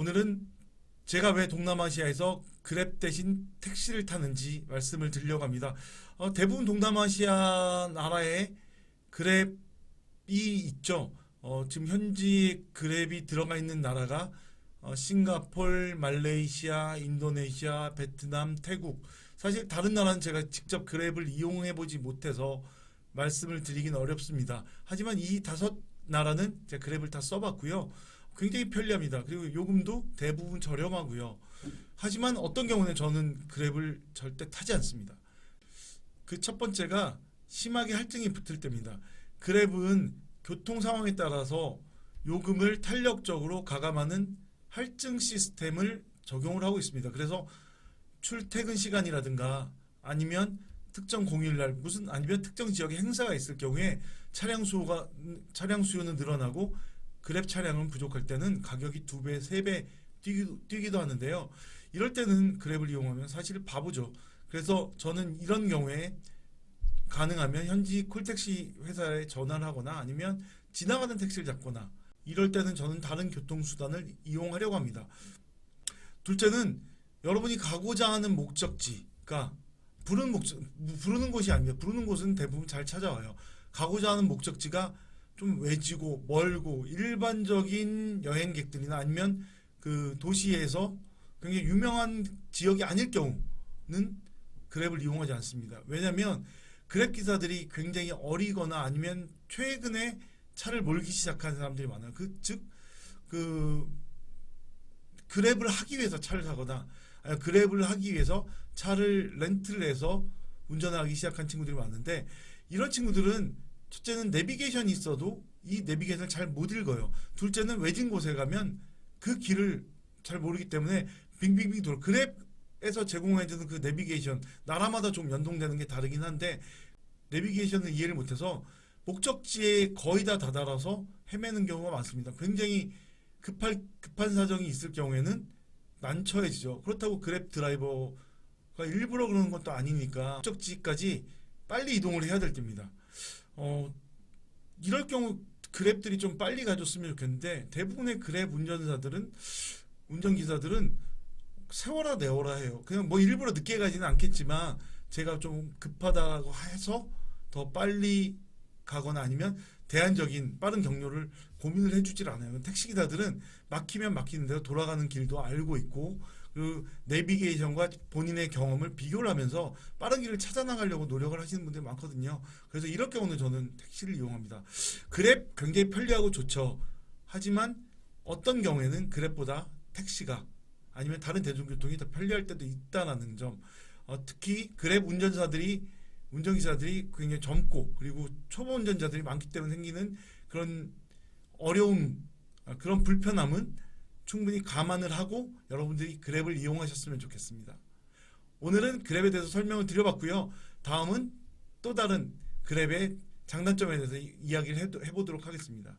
오늘은 제가 왜 동남아시아에서 그랩 대신 택시를 타는지 말씀을 드리려고 합니다. 대부분 동남아시아 나라에 그랩이 있죠. 지금 현지 그랩이 들어가 있는 나라가 싱가폴, 말레이시아, 인도네시아, 베트남, 태국. 사실 다른 나라는 제가 직접 그랩을 이용해 보지 못해서 말씀을 드리긴 어렵습니다. 하지만 이 다섯 나라는 제가 그랩을 다 써봤고요. 굉장히 편리합니다. 그리고 요금도 대부분 저렴하고요. 하지만 어떤 경우는 저는 그랩을 절대 타지 않습니다. 그 첫 번째가 심하게 할증이 붙을 때입니다. 그랩은 교통 상황에 따라서 요금을 탄력적으로 가감하는 할증 시스템을 적용을 하고 있습니다. 그래서 출퇴근 시간이라든가 아니면 특정 공휴일날 아니면 특정 지역에 행사가 있을 경우에 차량 수요는 늘어나고 그랩 차량은 부족할 때는 가격이 2배, 3배 뛰기도 하는데요. 이럴 때는 그랩을 이용하면 사실 바보죠. 그래서 저는 이런 경우에 가능하면 현지 콜택시 회사에 전화를 하거나 아니면 지나가는 택시를 잡거나 이럴 때는 저는 다른 교통수단을 이용하려고 합니다. 둘째는 여러분이 가고자 하는 목적지가 부르는 곳이 아닙니다. 부르는 곳은 대부분 잘 찾아와요. 가고자 하는 목적지가 좀 외지고 멀고 일반적인 여행객들이나 아니면 그 도시에서 굉장히 유명한 지역이 아닐 경우는 그랩을 이용하지 않습니다. 왜냐하면 그랩 기사들이 굉장히 어리거나 아니면 최근에 차를 몰기 시작한 사람들이 많아요. 그랩을 하기 위해서 차를 사거나 그랩을 하기 위해서 차를 렌트를 해서 운전을 하기 시작한 친구들이 많은데, 이런 친구들은 첫째는 내비게이션이 있어도 이 내비게이션을 잘 못 읽어요. 둘째는 외진 곳에 가면 그 길을 잘 모르기 때문에 빙빙빙 돌아. 그랩에서 제공해주는 그 내비게이션, 나라마다 좀 연동되는 게 다르긴 한데 내비게이션을 이해를 못해서 목적지에 거의 다 다다라서 헤매는 경우가 많습니다. 굉장히 급한 사정이 있을 경우에는 난처해지죠. 그렇다고 그랩 드라이버가 일부러 그러는 것도 아니니까 목적지까지 빨리 이동을 해야 될 때입니다. 이럴 경우 그랩들이 좀 빨리 가줬으면 좋겠는데, 대부분의 그랩 운전기사들은 세워라 내워라 해요. 그냥 뭐 일부러 늦게 가지는 않겠지만 제가 좀 급하다고 해서 더 빨리 가거나 아니면 대안적인 빠른 경로를 고민을 해주질 않아요. 택시기사들은 막히면 막히는 대로 돌아가는 길도 알고 있고, 그 내비게이션과 본인의 경험을 비교를 하면서 빠른 길을 찾아 나가려고 노력을 하시는 분들이 많거든요. 그래서 이럴 경우는 저는 택시를 이용합니다. 그랩 굉장히 편리하고 좋죠. 하지만 어떤 경우에는 그랩보다 택시가 아니면 다른 대중교통이 더 편리할 때도 있다는 점, 특히 그랩 운전기사들이 굉장히 젊고 그리고 초보 운전자들이 많기 때문에 생기는 그런 어려움, 그런 불편함은 충분히 감안을 하고 여러분들이 그랩을 이용하셨으면 좋겠습니다. 오늘은 그랩에 대해서 설명을 드려봤고요. 다음은 또 다른 그랩의 장단점에 대해서 이야기를 해보도록 하겠습니다.